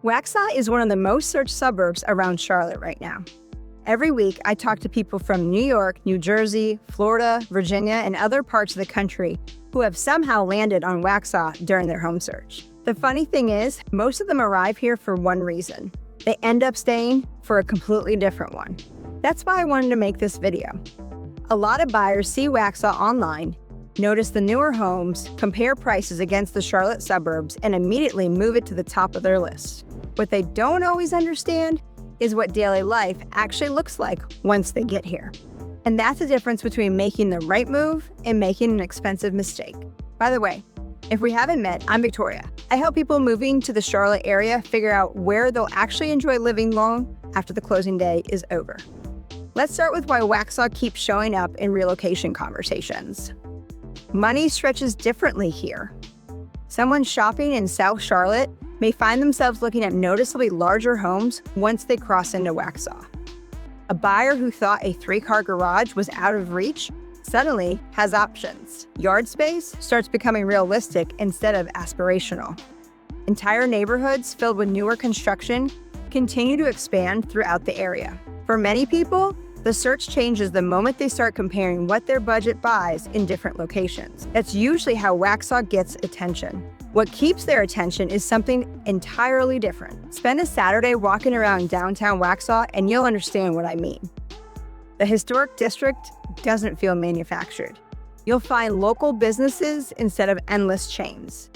Waxhaw is one of the most searched suburbs around Charlotte right now. Every week, I talk to people from New York, New Jersey, Florida, Virginia, and other parts of the country who have somehow landed on Waxhaw during their home search. The funny thing is, most of them arrive here for one reason. They end up staying for a completely different one. That's why I wanted to make this video. A lot of buyers see Waxhaw online, notice the newer homes, compare prices against the Charlotte suburbs, and immediately move it to the top of their list. What they don't always understand is what daily life actually looks like once they get here. And that's the difference between making the right move and making an expensive mistake. By the way, if we haven't met, I'm Victoria. I help people moving to the Charlotte area figure out where they'll actually enjoy living long after the closing day is over. Let's start with why Waxhaw keeps showing up in relocation conversations. Money stretches differently here. Someone shopping in South Charlotte may find themselves looking at noticeably larger homes once they cross into Waxhaw. A buyer who thought a 3-car garage was out of reach suddenly has options. Yard space starts becoming realistic instead of aspirational. Entire neighborhoods filled with newer construction continue to expand throughout the area. For many people, the search changes the moment they start comparing what their budget buys in different locations. That's usually how Waxhaw gets attention. What keeps their attention is something entirely different. Spend a Saturday walking around downtown Waxhaw and you'll understand what I mean. The historic district doesn't feel manufactured. You'll find local businesses instead of endless chains.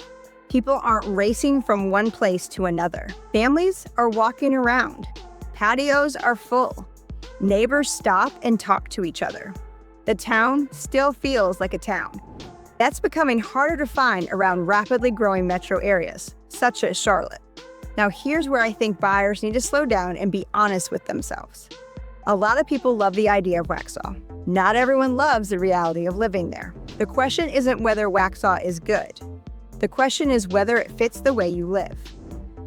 People aren't racing from one place to another. Families are walking around. Patios are full. Neighbors stop and talk to each other. The town still feels like a town. That's becoming harder to find around rapidly growing metro areas, such as Charlotte. Now here's where I think buyers need to slow down and be honest with themselves. A lot of people love the idea of Waxhaw. Not everyone loves the reality of living there. The question isn't whether Waxhaw is good. The question is whether it fits the way you live.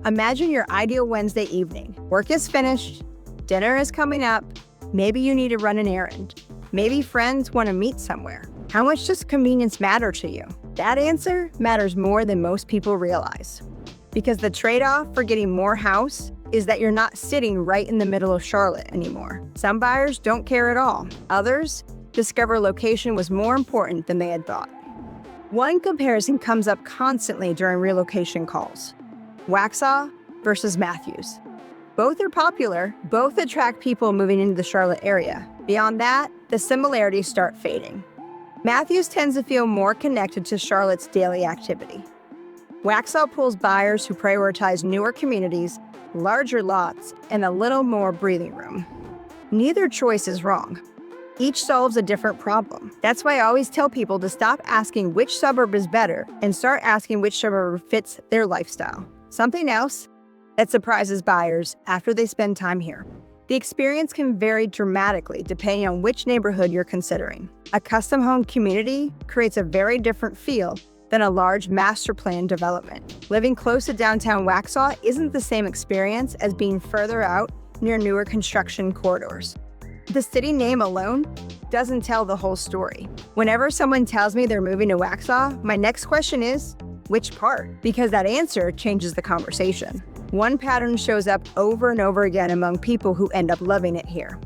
Imagine your ideal Wednesday evening. Work is finished, dinner is coming up, maybe you need to run an errand. Maybe friends want to meet somewhere. How much does convenience matter to you? That answer matters more than most people realize. Because the trade-off for getting more house is that you're not sitting right in the middle of Charlotte anymore. Some buyers don't care at all. Others discover location was more important than they had thought. One comparison comes up constantly during relocation calls: Waxhaw versus Matthews. Both are popular, both attract people moving into the Charlotte area. Beyond that, the similarities start fading. Matthews tends to feel more connected to Charlotte's daily activity. Waxhaw pulls buyers who prioritize newer communities, larger lots, and a little more breathing room. Neither choice is wrong. Each solves a different problem. That's why I always tell people to stop asking which suburb is better and start asking which suburb fits their lifestyle. Something else that surprises buyers after they spend time here: the experience can vary dramatically depending on which neighborhood you're considering. A custom home community creates a very different feel than a large master plan development. Living close to downtown Waxhaw isn't the same experience as being further out near newer construction corridors. The city name alone doesn't tell the whole story. Whenever someone tells me they're moving to Waxhaw, my next question is, which part? Because that answer changes the conversation. One pattern shows up over and over again among people who end up loving it here.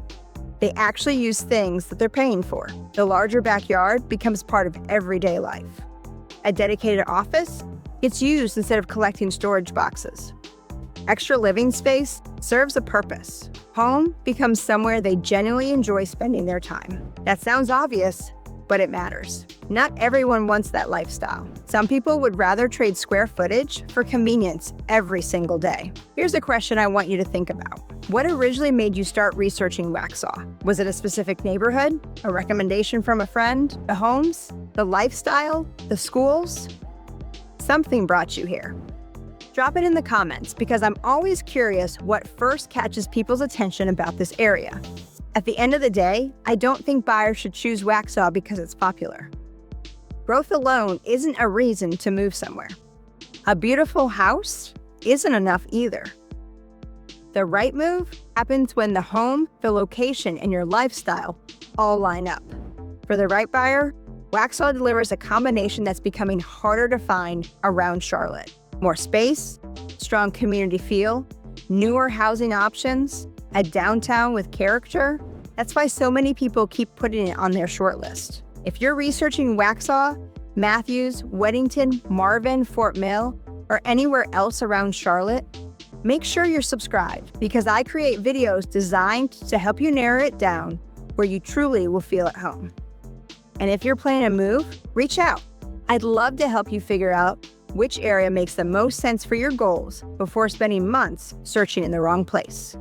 They actually use things that they're paying for. The larger backyard becomes part of everyday life. A dedicated office gets used instead of collecting storage boxes. Extra living space serves a purpose. Home becomes somewhere they genuinely enjoy spending their time. That sounds obvious, but it matters. Not everyone wants that lifestyle. Some people would rather trade square footage for convenience every single day. Here's a question I want you to think about. What originally made you start researching Waxhaw? Was it a specific neighborhood, a recommendation from a friend, the homes, the lifestyle, the schools? Something brought you here. Drop it in the comments because I'm always curious what first catches people's attention about this area. At the end of the day, I don't think buyers should choose Waxhaw because it's popular. Growth alone isn't a reason to move somewhere. A beautiful house isn't enough either. The right move happens when the home, the location, and your lifestyle all line up. For the right buyer, Waxhaw delivers a combination that's becoming harder to find around Charlotte. More space, strong community feel, newer housing options, a downtown with character. That's why so many people keep putting it on their shortlist. If you're researching Waxhaw, Matthews, Weddington, Marvin, Fort Mill, or anywhere else around Charlotte, make sure you're subscribed because I create videos designed to help you narrow it down where you truly will feel at home. And if you're planning a move, reach out. I'd love to help you figure out which area makes the most sense for your goals before spending months searching in the wrong place.